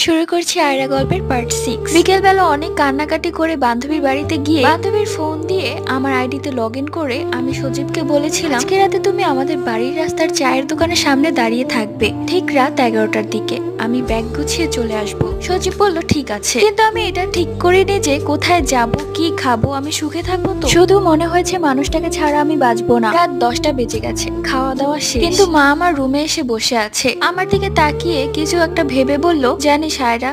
শুরু করছি আয়রা গল্পের পার্ট 6। বিকেলবেলা অনেক কান্নাকাটি করে বান্ধবীর বাড়িতে গিয়ে বান্ধবীর ফোন দিয়ে আমার আইডিতে লগ ইন করে আমি সজীবকে বলেছিলাম আজকে রাতে তুমি আমাদের বাড়ির রাস্তার চায়ের দোকানের সামনে দাঁড়িয়ে থাকবে, ঠিক রাত 11টার দিকে। আমি ব্যাগ গুছিয়ে চলে আসব। সজীব বলল ঠিক আছে, কিন্তু আমি এটা ঠিক করিনি যে কোথায় যাব, কি খাবো, আমি সুখে থাকবো তো। শুধু মনে হয়েছে মানুষটাকে ছাড়া আমি বাঁচবো না। রাত 10টা বেজে গেছে, খাওয়া দাওয়া শেষ, কিন্তু মা আমার রুমে এসে বসে আছে। আমার দিকে তাকিয়ে কিছু একটা ভেবে বলল, জানিস আয়রা,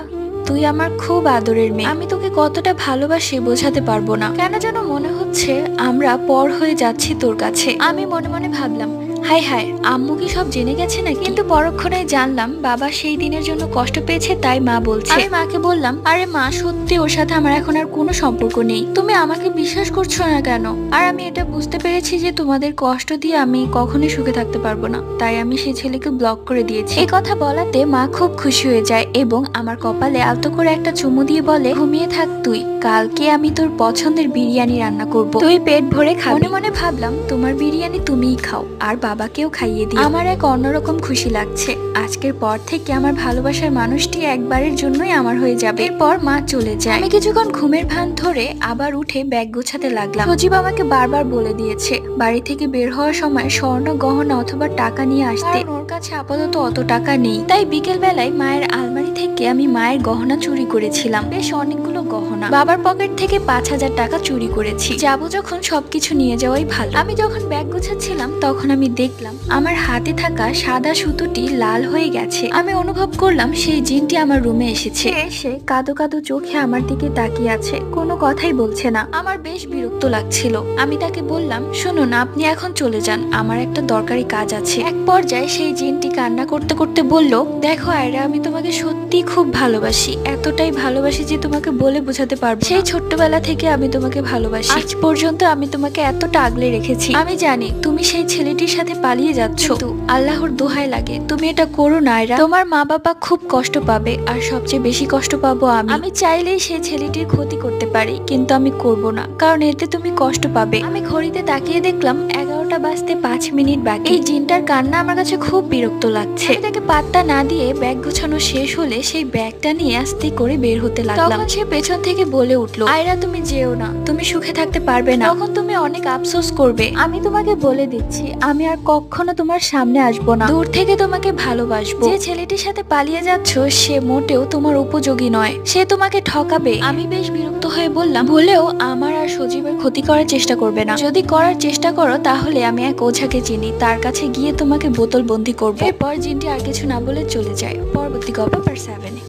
তুই আমার খুব আদরের মেয়ে। আমি তোকে কতটা ভালোবাসি বোঝাতে পারবো না। কেন যেন মনে হচ্ছে আমরা পর হয়ে যাচ্ছি তোর কাছে। আমি মনে মনে ভাবলাম, হাই হাই, আম্মু কি সব জেনে গেছে নাকি? কিন্তু পরক্ষণে জানলাম বাবা সেই দিনের জন্য কষ্ট পেয়েছে, তাই মা বলছে। আমি মাকে বললাম, আরে মা, সত্যি ওর সাথে আমার এখন আর কোনো সম্পর্ক নেই। তুমি আমাকে বিশ্বাস করছো না কেন? আর আমি এটা বুঝতে পেরেছি যে তোমাদের কষ্ট দিয়ে আমি কখনোই সুখে থাকতে পারবো না, তাই আমি সেই ছেলেকে ব্লক করে দিয়েছি। এই কথা বলাতে মা খুব খুশি হয়ে যায় এবং আমার কপালে আলতো করে একটা চুমু দিয়ে বলে, ঘুমিয়ে থাক তুই, কালকে আমি তোর পছন্দের বিরিয়ানি রান্না করব, তুই পেট ভরে খাবি। মনে মনে ভাবলাম, তোমার বিরিয়ানি তুমিই খাও আর বাবাকেও খাইয়ে দিই। আমার এক অন্যরকম খুশি লাগছে। আজকের পর থেকে আমার ভালোবাসার মানুষটি একবারের জন্যই আমার হয়ে যাবে। এরপর মা চলে যায়। আমি কিছুক্ষণ ঘুমের ভান ধরে আবার উঠে ব্যাগ গোছাতে লাগলাম। সজীব আমাকে বারবার বলে দিয়েছে বাড়ি থেকে বের হওয়ার সময় স্বর্ণ গহনা অথবা টাকা নিয়ে আসতে, ওর কাছে আপাতত অত টাকা নেই। তাই বিকেল বেলায় মায়ের আলমারি থেকে আমি মায়ের গহনা চুরি করেছিলাম, বেশ অনেকগুলো গহনা। বাবার পকেট থেকে 5,000 টাকা চুরি করেছি। যাবো যখন সবকিছু নিয়ে যাওয়াই ভালো। আমি যখন ব্যাগ গোছাচ্ছিলাম তখন আমি দেখলাম আমার হাতে থাকা সাদা সুতোটি লাল হয়ে গেছে। আমি অনুভব করলাম সেই জিনটি আমার রুমে এসেছে। এসে কাদো কাদো চোখে আমার দিকে তাকিয়ে আছে, কোনো কথাই বলছে না। আমার বেশ বিরক্ত লাগছিল। আমি তাকে বললাম, শুনুন, আপনি এখন চলে যান, আমার একটা দরকারি কাজ আছে। এক পর্যায়ে সেই জিনটি কান্না করতে করতে বলল, দেখো আয়রা, আমি তোমাকে সত্যি খুব ভালোবাসি, এতটাই ভালোবাসি যে তোমাকে বলে বোঝাতে পারবো। সেই ছোট্টবেলা থেকে আমি তোমাকে ভালোবাসি, আজ পর্যন্ত আমি তোমাকে এতটা আগলে রেখেছি। আমি জানি তুমি সেই ছেলেটির সাথে পালিয়ে যাচ্ছ, তো আল্লাহর দোহাই লাগে তুমি এটা করো না আয়রা। তোমার মা বাবা খুব কষ্ট পাবে, আর সবচেয়ে বেশি কষ্ট পাবো আমি। আমি চাইলেই সেই ছেলেটির ক্ষতি করতে পারি, কিন্তু আমি করব না, কারণ এতে তুমি কষ্ট পাবে। আমি ঘড়িতে তাকিয়ে দেখলাম 11টা বাজতে 5 মিনিট বাকি। এই জিনটার কান্না আমার কাছে খুব বিরক্ত লাগছে। আমি তাকে পাত্তা না দিয়ে ব্যাগ গোছানো শেষ হলে সেই ব্যাগটা নিয়ে আস্তে করে বের হতে লাগলাম। তখন সে পেছন থেকে বলে উঠলো, আয়রা, তুমি যেও না, তুমি সুখে থাকতে পারবে না, তখন তুমি অনেক আফসোস করবে। আমি তোমাকে বলে দিচ্ছি, আমি আর কখনো তোমার সামনে আসবো না, দূর থেকে তোমাকে ভালোবাসবো। যে ছেলেটির সাথে পালিয়ে যাচ্ছ সে মোটেও তোমার উপযোগী নয়, সে তোমাকে ঠকাবে। আমি বেশ বিরক্ত হয়ে বললাম, বলেও আমার আর সজীবের ক্ষতি করার চেষ্টা করবে না। যদি করার চেষ্টা করো তাহলে আমি এক ওঝাকে চিনি, তার কাছে গিয়ে তোমাকে বোতল বন্দি করবো। এরপর জিনটি আর কিছু না বলে চলে যায়। পরবর্তী গল্প পার্ট 7।